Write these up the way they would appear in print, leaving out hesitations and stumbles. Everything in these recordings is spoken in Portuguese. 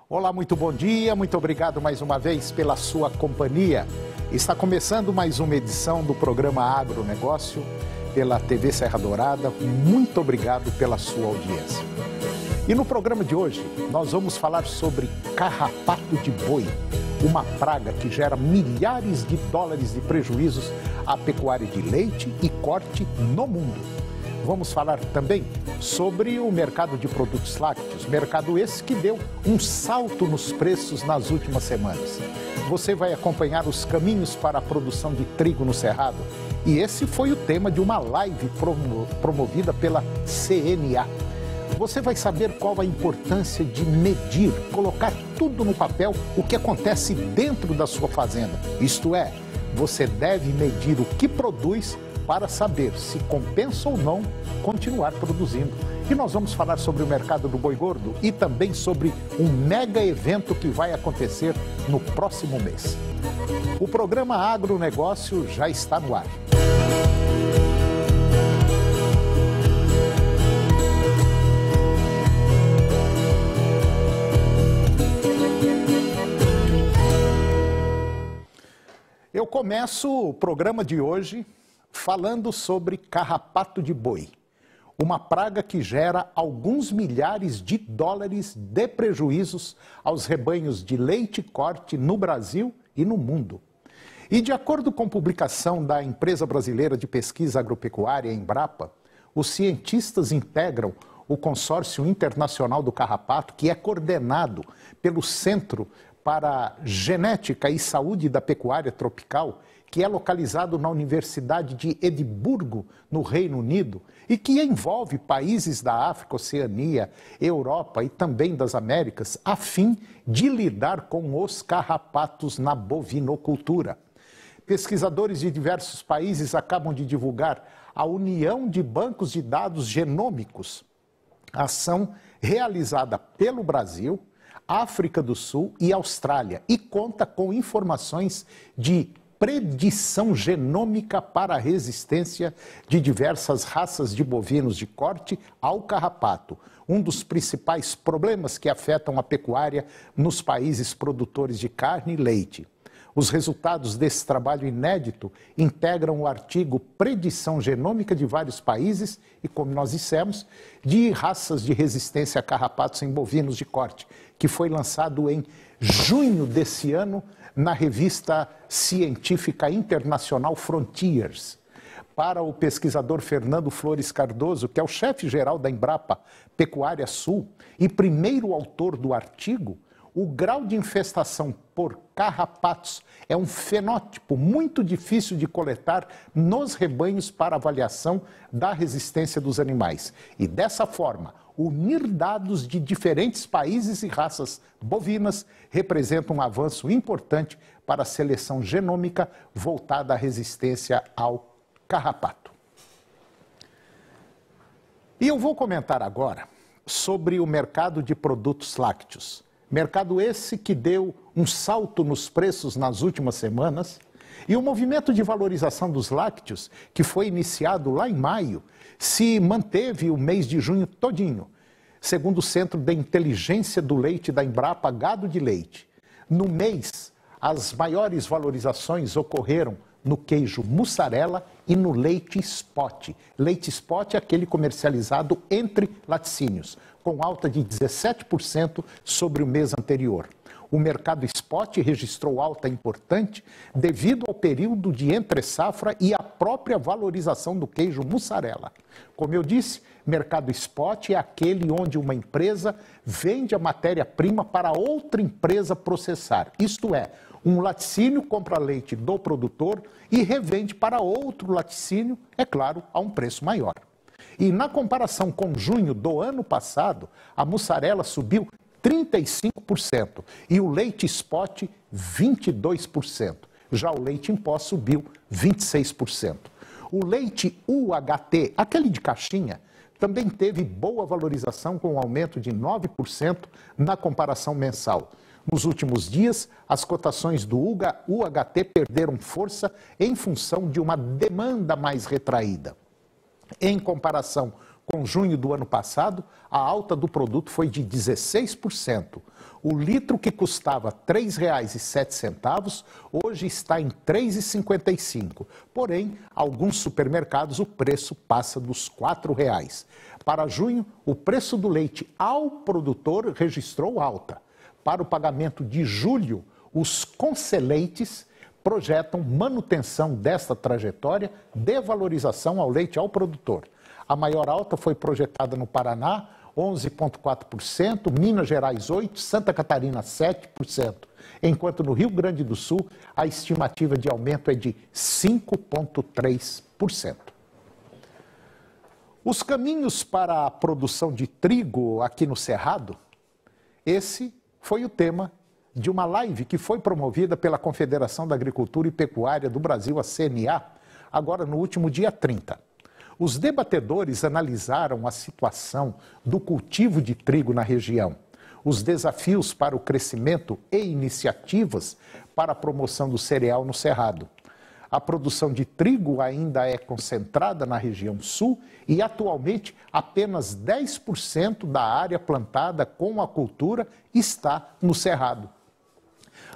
Olá, muito bom dia, muito obrigado mais uma vez pela sua companhia. Está começando mais uma edição do programa Agronegócio pela TV Serra Dourada. Muito obrigado pela sua audiência. E no programa de hoje nós vamos falar sobre carrapato de boi, uma praga que gera milhares de dólares de prejuízos à pecuária de leite e corte no mundo. Vamos falar também sobre o mercado de produtos lácteos, mercado esse que deu um salto nos preços nas últimas semanas. Você vai acompanhar os caminhos para a produção de trigo no Cerrado e esse foi o tema de uma live promovida pela CNA. Você vai saber qual a importância de medir, colocar tudo no papel o que acontece dentro da sua fazenda. Isto é, você deve medir o que produz para saber se compensa ou não continuar produzindo. E nós vamos falar sobre o mercado do boi gordo e também sobre um mega evento que vai acontecer no próximo mês. O programa Agronegócio já está no ar. Eu começo o programa de hoje falando sobre carrapato de boi, uma praga que gera alguns milhares de dólares de prejuízos aos rebanhos de leite e corte no Brasil e no mundo. E de acordo com publicação da Empresa Brasileira de Pesquisa Agropecuária, Embrapa, os cientistas integram o Consórcio Internacional do Carrapato, que é coordenado pelo Centro para Genética e Saúde da Pecuária Tropical, que é localizado na Universidade de Edimburgo, no Reino Unido, e que envolve países da África, Oceania, Europa e também das Américas, a fim de lidar com os carrapatos na bovinocultura. Pesquisadores de diversos países acabam de divulgar a União de Bancos de Dados Genômicos, ação realizada pelo Brasil, África do Sul e Austrália, e conta com informações de predição genômica para a resistência de diversas raças de bovinos de corte ao carrapato, um dos principais problemas que afetam a pecuária nos países produtores de carne e leite. Os resultados desse trabalho inédito integram o artigo Predição Genômica de vários países e, como nós dissemos, de raças de resistência a carrapatos em bovinos de corte, que foi lançado em junho desse ano na revista científica internacional Frontiers. Para o pesquisador Fernando Flores Cardoso, que é o chefe-geral da Embrapa Pecuária Sul e primeiro autor do artigo, o grau de infestação por carrapatos é um fenótipo muito difícil de coletar nos rebanhos para avaliação da resistência dos animais. E dessa forma, unir dados de diferentes países e raças bovinas representa um avanço importante para a seleção genômica voltada à resistência ao carrapato. E eu vou comentar agora sobre o mercado de produtos lácteos. Mercado esse que deu um salto nos preços nas últimas semanas e o movimento de valorização dos lácteos, que foi iniciado lá em maio, se manteve o mês de junho todinho, segundo o Centro de Inteligência do Leite da Embrapa Gado de Leite. No mês, as maiores valorizações ocorreram no queijo mussarela e no leite spot. Leite spot é aquele comercializado entre laticínios, com alta de 17% sobre o mês anterior. O mercado spot registrou alta importante devido ao período de entre-safra e à própria valorização do queijo mussarela. Como eu disse, mercado spot é aquele onde uma empresa vende a matéria-prima para outra empresa processar. Isto é, um laticínio compra leite do produtor e revende para outro laticínio, é claro, a um preço maior. E na comparação com junho do ano passado, a mussarela subiu 35% e o leite spot 22%. Já o leite em pó subiu 26%. O leite UHT, aquele de caixinha, também teve boa valorização com um aumento de 9% na comparação mensal. Nos últimos dias, as cotações do UHT perderam força em função de uma demanda mais retraída. Em comparação Com junho do ano passado, a alta do produto foi de 16%. O litro que custava R$ 3,07, hoje está em R$ 3,55. Porém, alguns supermercados o preço passa dos R$ 4,00. Para junho, o preço do leite ao produtor registrou alta. Para o pagamento de julho, os Conceleites projetam manutenção desta trajetória de valorização ao leite ao produtor. A maior alta foi projetada no Paraná, 11,4%, Minas Gerais 8%, Santa Catarina 7%, enquanto no Rio Grande do Sul a estimativa de aumento é de 5,3%. Os caminhos para a produção de trigo aqui no Cerrado, esse foi o tema de uma live que foi promovida pela Confederação da Agricultura e Pecuária do Brasil, a CNA, agora no último dia 30. Os debatedores analisaram a situação do cultivo de trigo na região, os desafios para o crescimento e iniciativas para a promoção do cereal no Cerrado. A produção de trigo ainda é concentrada na região sul e, atualmente, apenas 10% da área plantada com a cultura está no Cerrado.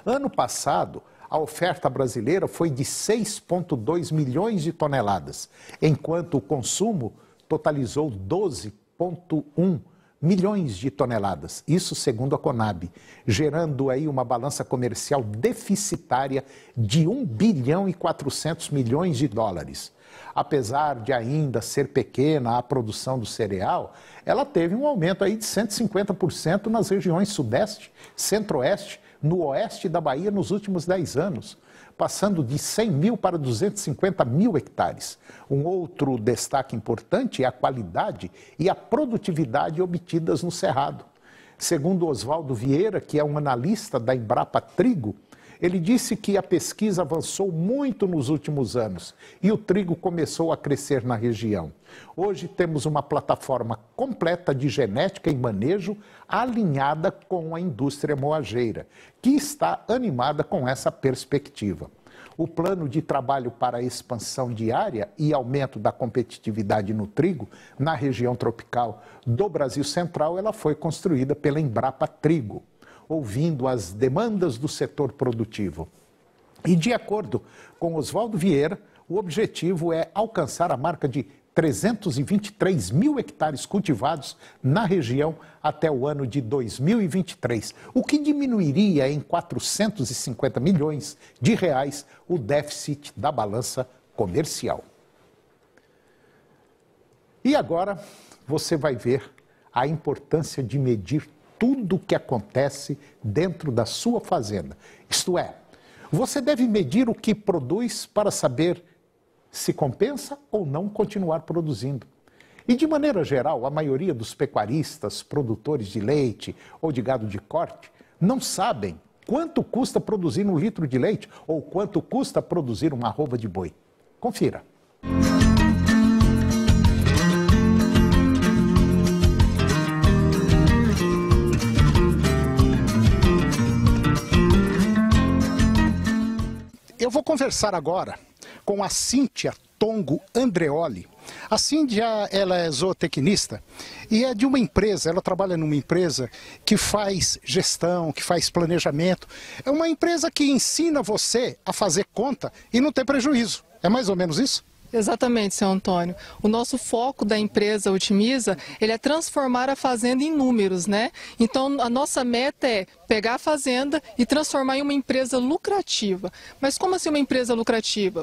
Ano passado, a oferta brasileira foi de 6,2 milhões de toneladas, enquanto o consumo totalizou 12,1 milhões de toneladas, isso segundo a Conab, gerando aí uma balança comercial deficitária de 1 bilhão e 400 milhões de dólares. Apesar de ainda ser pequena a produção do cereal, ela teve um aumento aí de 150% nas regiões Sudeste, Centro-Oeste, no oeste da Bahia nos últimos 10 anos, passando de 100 mil para 250 mil hectares. Um outro destaque importante é a qualidade e a produtividade obtidas no Cerrado. Segundo Oswaldo Vieira, que é um analista da Embrapa Trigo, ele disse que a pesquisa avançou muito nos últimos anos e o trigo começou a crescer na região. Hoje temos uma plataforma completa de genética e manejo alinhada com a indústria moageira, que está animada com essa perspectiva. O plano de trabalho para a expansão de área e aumento da competitividade no trigo na região tropical do Brasil Central, ela foi construída pela Embrapa Trigo, ouvindo as demandas do setor produtivo. E de acordo com Oswaldo Vieira, o objetivo é alcançar a marca de 323 mil hectares cultivados na região até o ano de 2023, o que diminuiria em 450 milhões de reais o déficit da balança comercial. E agora você vai ver a importância de medir tudo o que acontece dentro da sua fazenda. Isto é, você deve medir o que produz para saber se compensa ou não continuar produzindo. E de maneira geral, a maioria dos pecuaristas, produtores de leite ou de gado de corte, não sabem quanto custa produzir um litro de leite ou quanto custa produzir uma arroba de boi. Confira. Eu vou conversar agora com a Cíntia Tongo Andreoli. A Cíntia, ela é zootecnista e é de uma empresa, ela trabalha numa empresa que faz gestão, que faz planejamento. É uma empresa que ensina você a fazer conta e não ter prejuízo. É mais ou menos isso? Exatamente, seu Antônio. O nosso foco da empresa Otimiza, ele é transformar a fazenda em números, né? Então, a nossa meta é pegar a fazenda e transformar em uma empresa lucrativa. Mas como assim uma empresa lucrativa?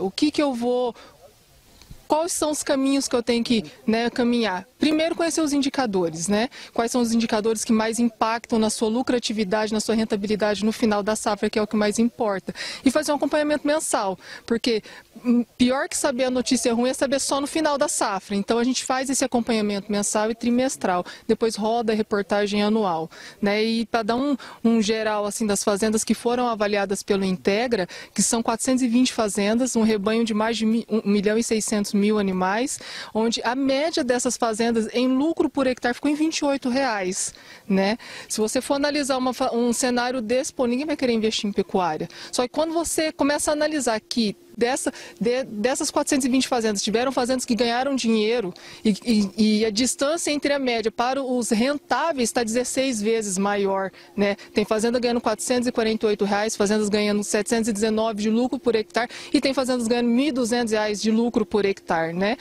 Quais são os caminhos que eu tenho que caminhar? Primeiro, conhecer os indicadores, né? Quais são os indicadores que mais impactam na sua lucratividade, na sua rentabilidade no final da safra, que é o que mais importa. E fazer um acompanhamento mensal, porque pior que saber a notícia ruim é saber só no final da safra. Então, a gente faz esse acompanhamento mensal e trimestral. Depois roda a reportagem anual, né? E para dar um geral assim das fazendas que foram avaliadas pelo Integra, que são 420 fazendas, um rebanho de mais de 1.600.000 animais, onde a média dessas fazendas fazendas, em lucro por hectare, ficou em R$ 28, né? Se você for analisar um cenário desse, pô, ninguém vai querer investir em pecuária. Só que quando você começa a analisar que dessas 420 fazendas, tiveram fazendas que ganharam dinheiro e a distância entre a média para os rentáveis está 16 vezes maior, né? Tem fazenda ganhando R$ 448, fazendas ganhando 719 de lucro por hectare e tem fazendas ganhando R$ 1.200 de lucro por hectare, né?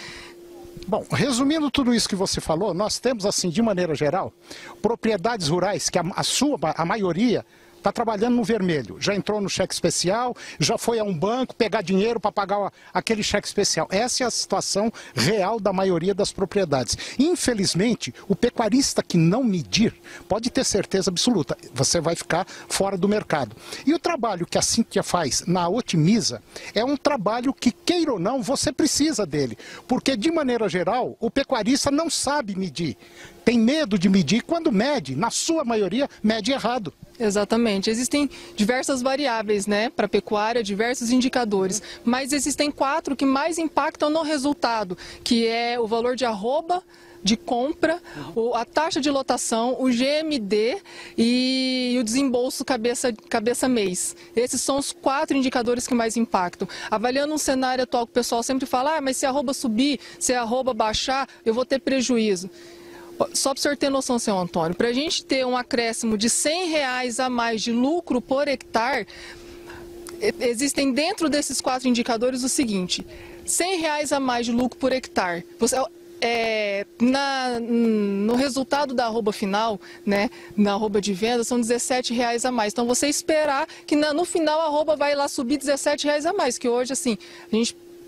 Bom, resumindo tudo isso que você falou, nós temos, assim, de maneira geral, propriedades rurais que a maioria está trabalhando no vermelho, já entrou no cheque especial, já foi a um banco pegar dinheiro para pagar aquele cheque especial. Essa é a situação real da maioria das propriedades. Infelizmente, o pecuarista que não medir, pode ter certeza absoluta, você vai ficar fora do mercado. E o trabalho que a Cíntia faz na Otimiza é um trabalho que, queira ou não, você precisa dele. Porque, de maneira geral, o pecuarista não sabe medir. Tem medo de medir, quando mede, na sua maioria, mede errado. Exatamente. Existem diversas variáveis, né, para a pecuária, diversos indicadores, mas existem 4 que mais impactam no resultado, que é o valor de arroba de compra, a taxa de lotação, o GMD e o desembolso cabeça mês. Esses são os 4 indicadores que mais impactam. Avaliando um cenário atual que o pessoal sempre fala, mas se a arroba subir, se a arroba baixar, eu vou ter prejuízo. Só para o senhor ter noção, senhor Antônio, para a gente ter um acréscimo de R$ 100 a mais de lucro por hectare, existem dentro desses 4 indicadores o seguinte: R$ 100 a mais de lucro por hectare. No resultado da arroba final, né, na arroba de venda, são R$ 17 a mais. Então, você esperar que no final a arroba vai lá subir R$ 17 a mais, que hoje, assim,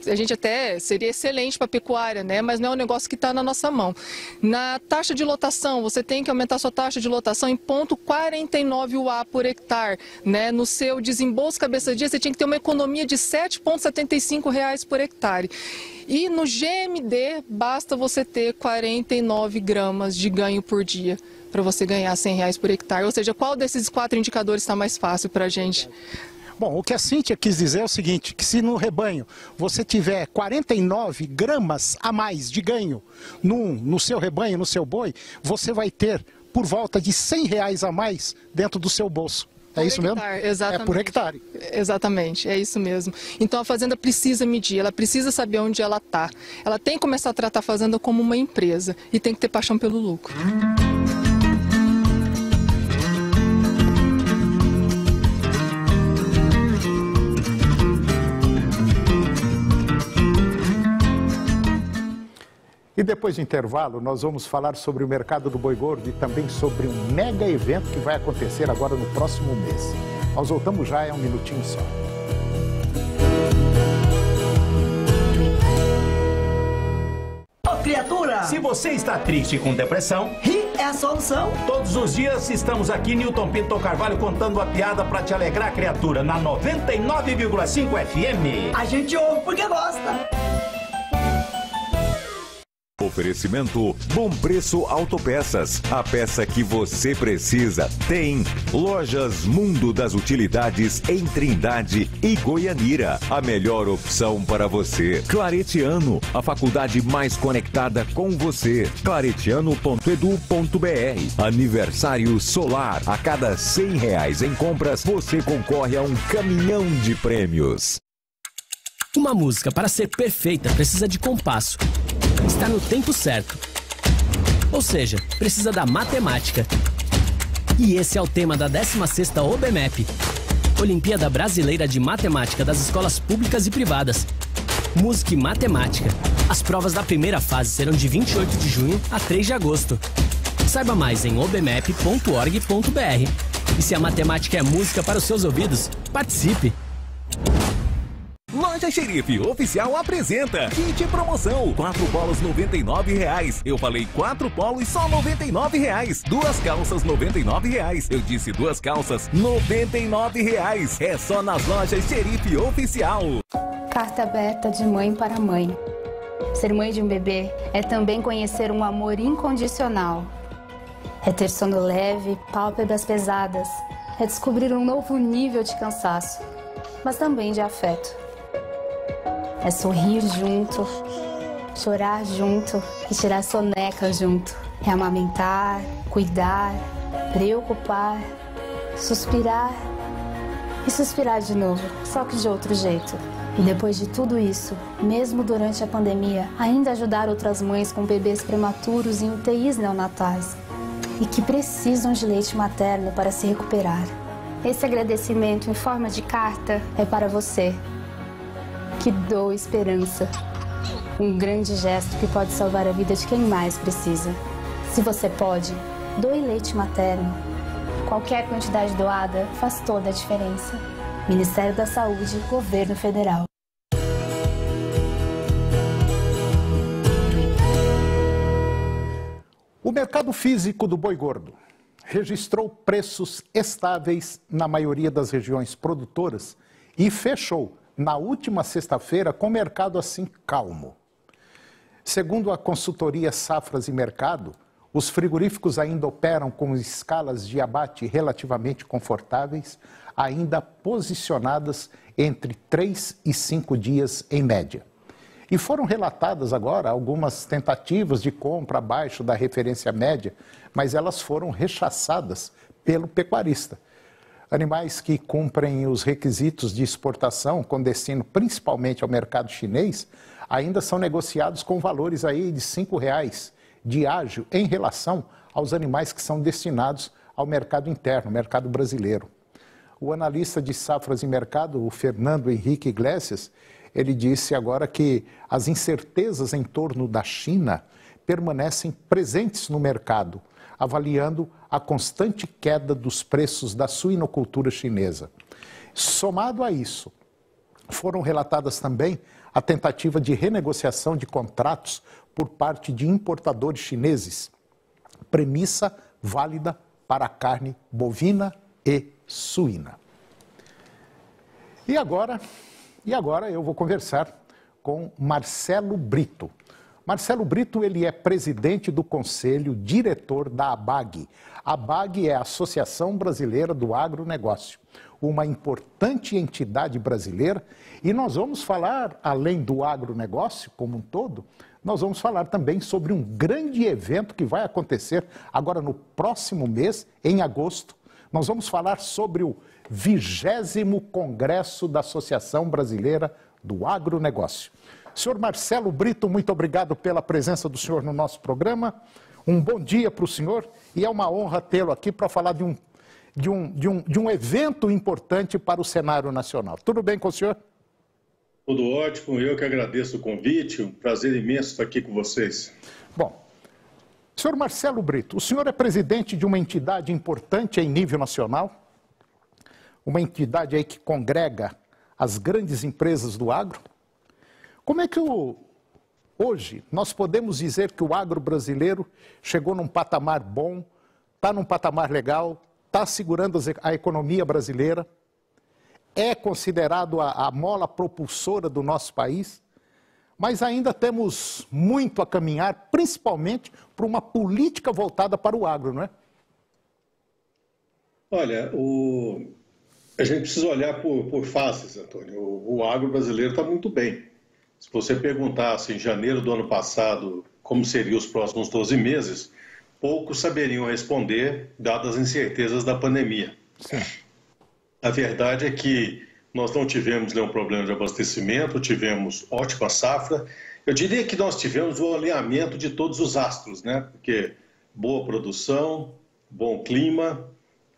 a gente até seria excelente para a pecuária, né? Mas não é um negócio que está na nossa mão. Na taxa de lotação, você tem que aumentar sua taxa de lotação em 0,49 UA por hectare, né? No seu desembolso cabeça-dia, você tinha que ter uma economia de R$ 7,75 por hectare. E no GMD, basta você ter 49 gramas de ganho por dia para você ganhar R$ 100 por hectare. Ou seja, qual desses 4 indicadores está mais fácil para a gente? Bom, o que a Cíntia quis dizer é o seguinte, que se no rebanho você tiver 49 gramas a mais de ganho no seu rebanho, no seu boi, você vai ter por volta de R$ 100 a mais dentro do seu bolso. É isso mesmo? Exatamente. É por hectare. Exatamente, é isso mesmo. Então a fazenda precisa medir, ela precisa saber onde ela está. Ela tem que começar a tratar a fazenda como uma empresa e tem que ter paixão pelo lucro. E depois do intervalo, nós vamos falar sobre o mercado do boi gordo e também sobre um mega evento que vai acontecer agora no próximo mês. Nós voltamos já, é um minutinho só. Ô, criatura! Se você está triste com depressão, rir é a solução. todos os dias estamos aqui, Newton Pinto Carvalho, contando a piada para te alegrar, criatura, na 99,5 FM. A gente ouve porque gosta. Oferecimento Bom Preço Autopeças. A peça que você precisa tem. Lojas Mundo das Utilidades em Trindade e Goianira. A melhor opção para você. Claretiano, a faculdade mais conectada com você. claretiano.edu.br. Aniversário Solar. A cada R$ 100 em compras, você concorre a um caminhão de prêmios. Uma música, para ser perfeita, precisa de compasso. Está no tempo certo. Ou seja, precisa da matemática. E esse é o tema da 16ª OBMEP, Olimpíada Brasileira de Matemática das Escolas Públicas e Privadas. Música e Matemática. As provas da primeira fase serão de 28 de junho a 3 de agosto. Saiba mais em obmep.org.br. E se a matemática é música para os seus ouvidos, participe! Loja Xerife Oficial apresenta kit promoção, 4 polos R$ 99. Eu falei 4 polos só R$ 99. 2 calças R$ 99. Eu disse 2 calças R$ 99. É só nas lojas Xerife Oficial. Carta aberta de mãe para mãe. Ser mãe de um bebê é também conhecer um amor incondicional. É ter sono leve, pálpebras pesadas. É descobrir um novo nível de cansaço, mas também de afeto. É sorrir junto, chorar junto e tirar soneca junto. É amamentar, cuidar, preocupar, suspirar e suspirar de novo, só que de outro jeito. E depois de tudo isso, mesmo durante a pandemia, ainda ajudar outras mães com bebês prematuros em UTIs neonatais e que precisam de leite materno para se recuperar. Esse agradecimento em forma de carta é para você, que doa esperança. Um grande gesto que pode salvar a vida de quem mais precisa. Se você pode, doe leite materno. Qualquer quantidade doada faz toda a diferença. Ministério da Saúde, Governo Federal. O mercado físico do boi gordo registrou preços estáveis na maioria das regiões produtoras e fechou na última sexta-feira com o mercado assim calmo. Segundo a consultoria Safras e Mercado, os frigoríficos ainda operam com escalas de abate relativamente confortáveis, ainda posicionadas entre 3 e 5 dias em média. E foram relatadas agora algumas tentativas de compra abaixo da referência média, mas elas foram rechaçadas pelo pecuarista. Animais que cumprem os requisitos de exportação, com destino principalmente ao mercado chinês, ainda são negociados com valores aí de R$ 5,00 de ágio em relação aos animais que são destinados ao mercado interno, mercado brasileiro. O analista de Safras e Mercado, o Fernando Henrique Iglesias, ele disse agora que as incertezas em torno da China permanecem presentes no mercado, avaliando a constante queda dos preços da suinocultura chinesa. Somado a isso, foram relatadas também a tentativa de renegociação de contratos por parte de importadores chineses, premissa válida para a carne bovina e suína. E agora eu vou conversar com Marcelo Brito. Marcelo Brito, ele é presidente do Conselho Diretor da ABAG. A ABAG é a Associação Brasileira do Agronegócio, uma importante entidade brasileira, e nós vamos falar, além do agronegócio como um todo, nós vamos falar também sobre um grande evento que vai acontecer agora no próximo mês, em agosto. Nós vamos falar sobre o 20º Congresso da Associação Brasileira do Agronegócio. Senhor Marcelo Brito, muito obrigado pela presença do senhor no nosso programa. Um bom dia para o senhor e é uma honra tê-lo aqui para falar de um evento importante para o cenário nacional. Tudo bem com o senhor? Tudo ótimo, eu que agradeço o convite, um prazer imenso estar aqui com vocês. Bom, senhor Marcelo Brito, o senhor é presidente de uma entidade importante em nível nacional, uma entidade aí que congrega as grandes empresas do agro. Como é que hoje nós podemos dizer que o agro brasileiro chegou num patamar bom, está num patamar legal, está segurando a economia brasileira, é considerado a mola propulsora do nosso país, mas ainda temos muito a caminhar, principalmente para uma política voltada para o agro, não é? Olha, a gente precisa olhar por fases, Antônio. O agro brasileiro está muito bem. Se você perguntasse em janeiro do ano passado como seriam os próximos 12 meses, poucos saberiam responder, dadas as incertezas da pandemia. Sim. A verdade é que nós não tivemos nenhum problema de abastecimento, tivemos ótima safra. Eu diria que nós tivemos um alinhamento de todos os astros, né? Porque boa produção, bom clima,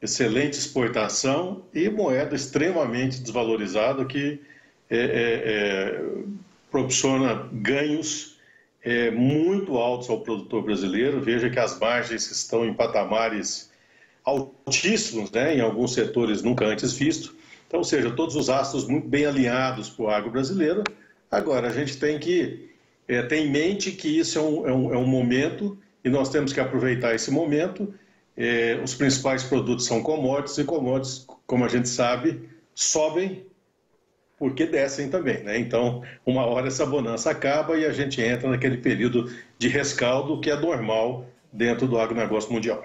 excelente exportação e moeda extremamente desvalorizada que proporciona ganhos muito altos ao produtor brasileiro. Veja que as margens estão em patamares altíssimos, né, em alguns setores nunca antes vistos. Então, ou seja, todos os astros muito bem alinhados para o agro brasileiro. Agora, a gente tem que ter em mente que isso é um momento e nós temos que aproveitar esse momento. Os principais produtos são commodities e commodities, como a gente sabe, sobem porque descem também, né? Então, uma hora essa bonança acaba e a gente entra naquele período de rescaldo que é normal dentro do agronegócio mundial.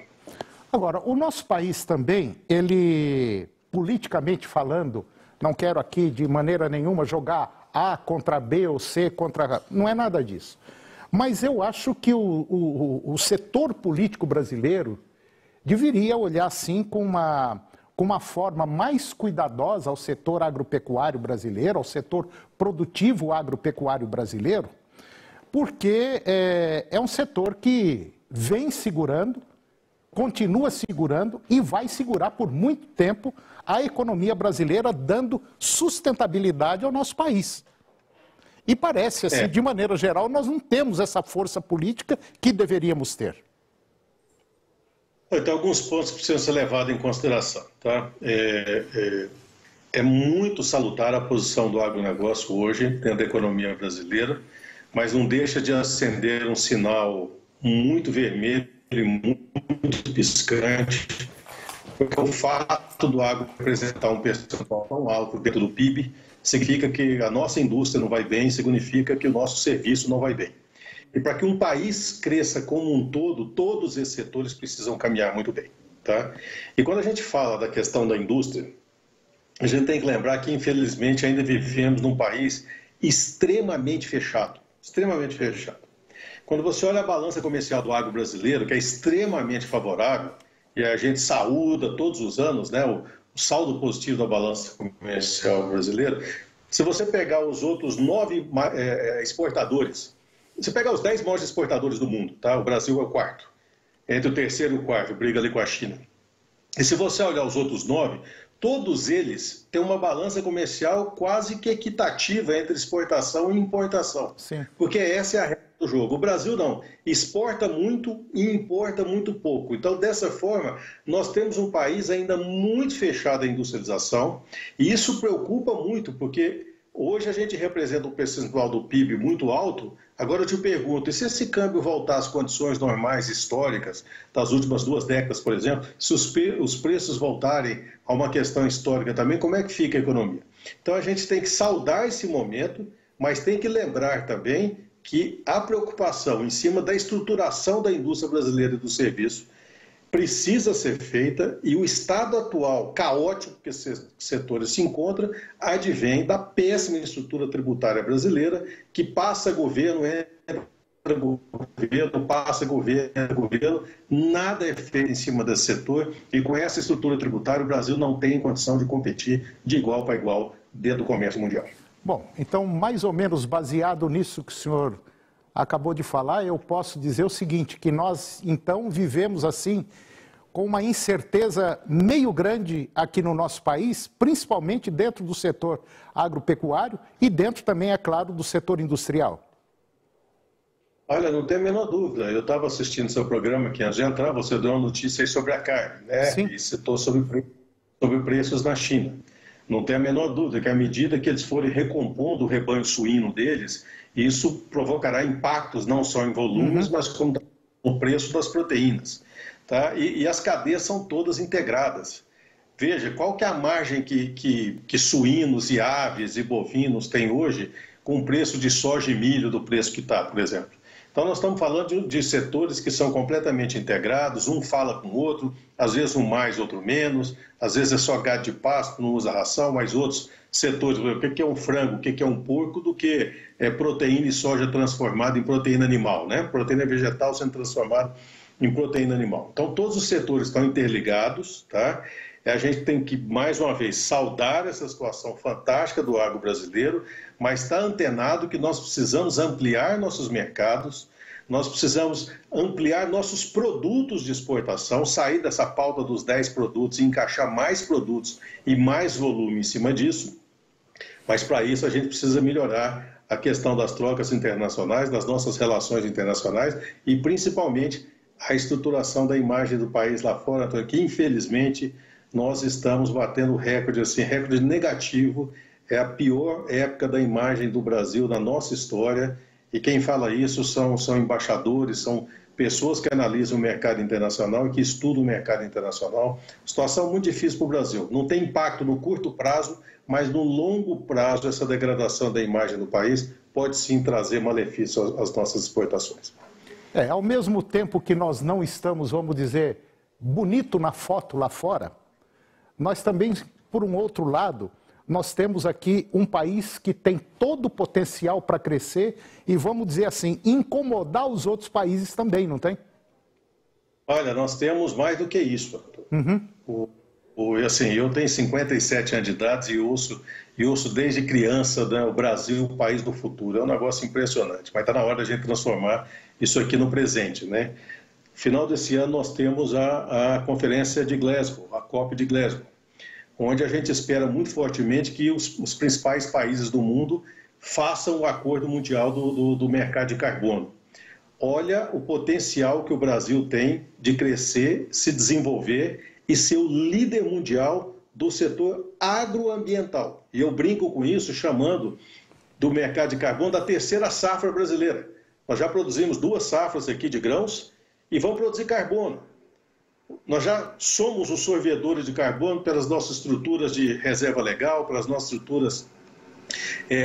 Agora, o nosso país também, ele, politicamente falando, não quero aqui de maneira nenhuma jogar A contra B ou C contra... Não é nada disso. Mas eu acho que o setor político brasileiro deveria olhar, sim, com uma forma mais cuidadosa ao setor agropecuário brasileiro, ao setor produtivo agropecuário brasileiro, porque é um setor que vem segurando, continua segurando e vai segurar por muito tempo a economia brasileira, dando sustentabilidade ao nosso país. E parece, assim, de maneira geral, nós não temos essa força política que deveríamos ter. Tem alguns pontos que precisam ser levados em consideração. Tá? É muito salutar a posição do agronegócio hoje dentro da economia brasileira, mas não deixa de acender um sinal muito vermelho e muito piscante, porque o fato do agro representar um percentual tão alto dentro do PIB significa que a nossa indústria não vai bem, significa que o nosso serviço não vai bem. E para que um país cresça como um todo, todos esses setores precisam caminhar muito bem. Tá? E quando a gente fala da questão da indústria, a gente tem que lembrar que, infelizmente, ainda vivemos num país extremamente fechado. Extremamente fechado. Quando você olha a balança comercial do agro brasileiro, que é extremamente favorável, e a gente saúda todos os anos, né, o saldo positivo da balança comercial brasileira, se você pegar os outros 9 exportadores, você pegar os 10 maiores exportadores do mundo, tá? O Brasil é o quarto. Entre o terceiro e o quarto, briga ali com a China. E se você olhar os outros 9, todos eles têm uma balança comercial quase que equitativa entre exportação e importação. Sim. Porque essa é a regra do jogo. O Brasil não, exporta muito e importa muito pouco. Então, dessa forma, nós temos um país ainda muito fechado à industrialização, e isso preocupa muito, porque hoje a gente representa um percentual do PIB muito alto. Agora eu te pergunto, e se esse câmbio voltar às condições normais históricas das últimas 2 décadas, por exemplo, se os preços voltarem a uma questão histórica também, como é que fica a economia? Então a gente tem que saudar esse momento, mas tem que lembrar também que a preocupação em cima da estruturação da indústria brasileira e do serviço precisa ser feita, e o estado atual, caótico que esses setores se encontram, advém da péssima estrutura tributária brasileira, que passa governo, entra governo, passa governo, nada é feito em cima desse setor, e com essa estrutura tributária o Brasil não tem condição de competir de igual para igual dentro do comércio mundial. Bom, então, mais ou menos baseado nisso que o senhor acabou de falar, eu posso dizer o seguinte, que nós, então, vivemos assim, com uma incerteza meio grande aqui no nosso país, principalmente dentro do setor agropecuário e dentro também, é claro, do setor industrial. Olha, não tem a menor dúvida. Eu estava assistindo seu programa aqui antes de entrar, você deu uma notícia aí sobre a carne, né? Sim. E citou sobre preços na China. Não tem a menor dúvida que à medida que eles forem recompondo o rebanho suíno deles, isso provocará impactos não só em volumes, mas como no preço das proteínas. Tá? E as cadeias são todas integradas. Veja, qual que é a margem que suínos e aves e bovinos têm hoje com o preço de soja e milho do preço que está, por exemplo? Então, nós estamos falando de setores que são completamente integrados, um fala com o outro, às vezes um mais, outro menos, às vezes é só gado de pasto, não usa ração, mas outros setores, o que é um frango, o que é um porco, do que proteína e soja transformada em proteína animal, né? Proteína vegetal sendo transformada em proteína animal. Então, todos os setores estão interligados, tá? A gente tem que, mais uma vez, saudar essa situação fantástica do agro brasileiro, mas está antenado que nós precisamos ampliar nossos mercados, nós precisamos ampliar nossos produtos de exportação, sair dessa pauta dos 10 produtos e encaixar mais produtos e mais volume em cima disso, mas para isso a gente precisa melhorar a questão das trocas internacionais, das nossas relações internacionais e, principalmente, a estruturação da imagem do país lá fora, que, infelizmente, nós estamos batendo recorde, assim, recorde negativo. É a pior época da imagem do Brasil na nossa história, e quem fala isso são embaixadores, são pessoas que analisam o mercado internacional e que estudam o mercado internacional. Situação muito difícil para o Brasil. Não tem impacto no curto prazo, mas no longo prazo essa degradação da imagem do país pode sim trazer malefício às nossas exportações. Ao mesmo tempo que nós não estamos, vamos dizer, bonito na foto lá fora, nós também, por um outro lado, nós temos aqui um país que tem todo o potencial para crescer e, vamos dizer assim, incomodar os outros países também, não tem? Olha, nós temos mais do que isso, Arthur. Assim, eu tenho 57 anos de idade e ouço desde criança, né, o Brasil, o país do futuro. É um negócio impressionante, mas está na hora da gente transformar isso aqui no presente, né? Final desse ano nós temos a Conferência de Glasgow, a COP de Glasgow, onde a gente espera muito fortemente que os principais países do mundo façam o acordo mundial do mercado de carbono. Olha o potencial que o Brasil tem de crescer, se desenvolver e ser o líder mundial do setor agroambiental. E eu brinco com isso, chamando do mercado de carbono da terceira safra brasileira. Nós já produzimos 2 safras aqui de grãos e vamos produzir carbono. Nós já somos os sorvedores de carbono pelas nossas estruturas de reserva legal, pelas nossas estruturas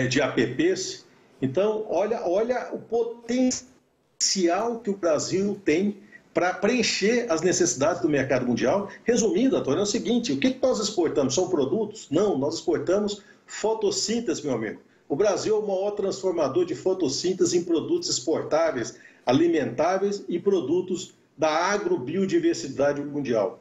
de APPs. Então, olha o potencial que o Brasil tem para preencher as necessidades do mercado mundial. Resumindo, Antônio, é o seguinte: o que nós exportamos? São produtos? Não, nós exportamos fotossíntese, meu amigo. O Brasil é o maior transformador de fotossíntese em produtos exportáveis, alimentáveis e produtos da agrobiodiversidade mundial.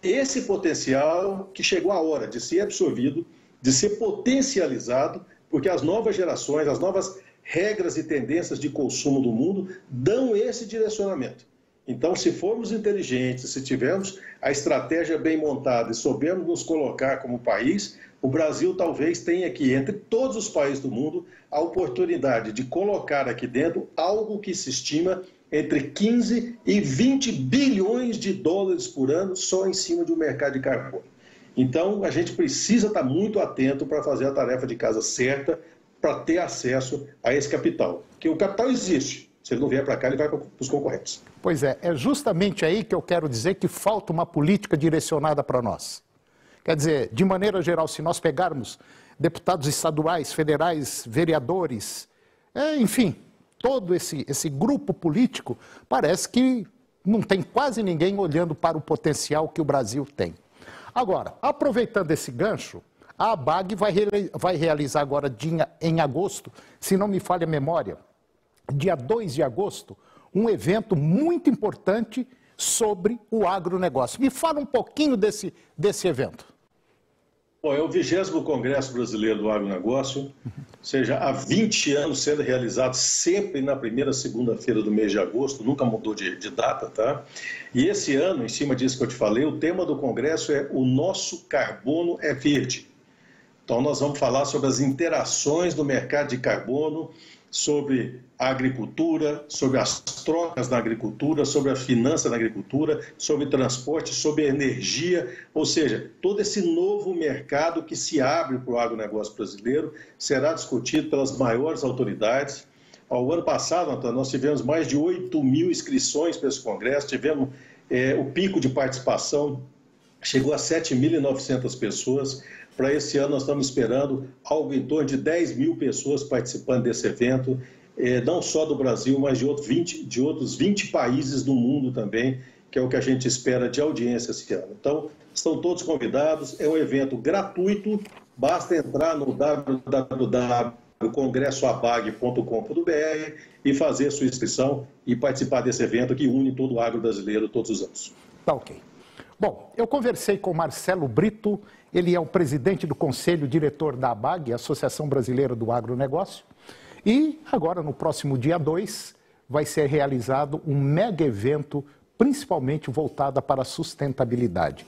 Esse potencial que chegou a hora de ser absorvido, de ser potencializado, porque as novas gerações, as novas regras e tendências de consumo do mundo dão esse direcionamento. Então, se formos inteligentes, se tivermos a estratégia bem montada e soubermos nos colocar como país, o Brasil talvez tenha aqui, entre todos os países do mundo, a oportunidade de colocar aqui dentro algo que se estima entre 15 e 20 bilhões de dólares por ano só em cima de um mercado de carbono. Então, a gente precisa estar muito atento para fazer a tarefa de casa certa, para ter acesso a esse capital. Porque o capital existe. Se ele não vier para cá, ele vai para os concorrentes. Pois é justamente aí que eu quero dizer que falta uma política direcionada para nós. Quer dizer, de maneira geral, se nós pegarmos deputados estaduais, federais, vereadores, enfim, todo esse grupo político, parece que não tem quase ninguém olhando para o potencial que o Brasil tem. Agora, aproveitando esse gancho, a ABAG vai realizar agora em agosto, se não me falha a memória, dia 2 de agosto, um evento muito importante sobre o agronegócio. Me fala um pouquinho desse evento. Bom, é o 20º Congresso Brasileiro do Agronegócio, ou seja, há 20 anos sendo realizado sempre na primeira segunda-feira do mês de agosto, nunca mudou de data, tá? E esse ano, em cima disso que eu te falei, o tema do Congresso é O Nosso Carbono é Verde. Então, nós vamos falar sobre as interações do mercado de carbono, sobre a agricultura, sobre as trocas na agricultura, sobre a finança na agricultura, sobre transporte, sobre energia, ou seja, todo esse novo mercado que se abre para o agronegócio brasileiro será discutido pelas maiores autoridades. Ao ano passado, Antônio, nós tivemos mais de 8.000 inscrições para esse congresso, tivemos o pico de participação, chegou a 7.900 pessoas. Para esse ano, nós estamos esperando algo em torno de 10.000 pessoas participando desse evento, não só do Brasil, mas de outros 20 países do mundo também, que é o que a gente espera de audiência esse ano. Então, estão todos convidados, é um evento gratuito, basta entrar no www.congressoabag.com.br e fazer a sua inscrição e participar desse evento que une todo o agro brasileiro todos os anos. Tá ok. Bom, eu conversei com Marcelo Brito, ele é o presidente do Conselho Diretor da ABAG, Associação Brasileira do Agronegócio, e agora, no próximo dia 2, vai ser realizado um mega evento, principalmente voltado para a sustentabilidade.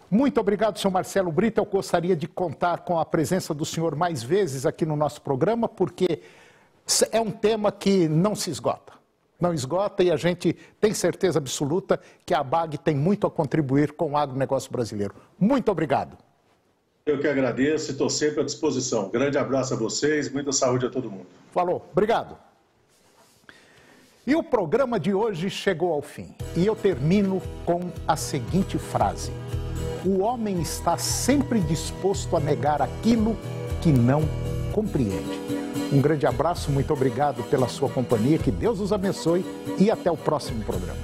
Muito obrigado, senhor Marcelo Brito. Eu gostaria de contar com a presença do senhor mais vezes aqui no nosso programa, porque é um tema que não se esgota. Não esgota, e a gente tem certeza absoluta que a ABAG tem muito a contribuir com o agronegócio brasileiro. Muito obrigado. Eu que agradeço e estou sempre à disposição. Grande abraço a vocês, muita saúde a todo mundo. Falou, obrigado. E o programa de hoje chegou ao fim. E eu termino com a seguinte frase: o homem está sempre disposto a negar aquilo que não compreende. Um grande abraço, muito obrigado pela sua companhia, que Deus os abençoe e até o próximo programa.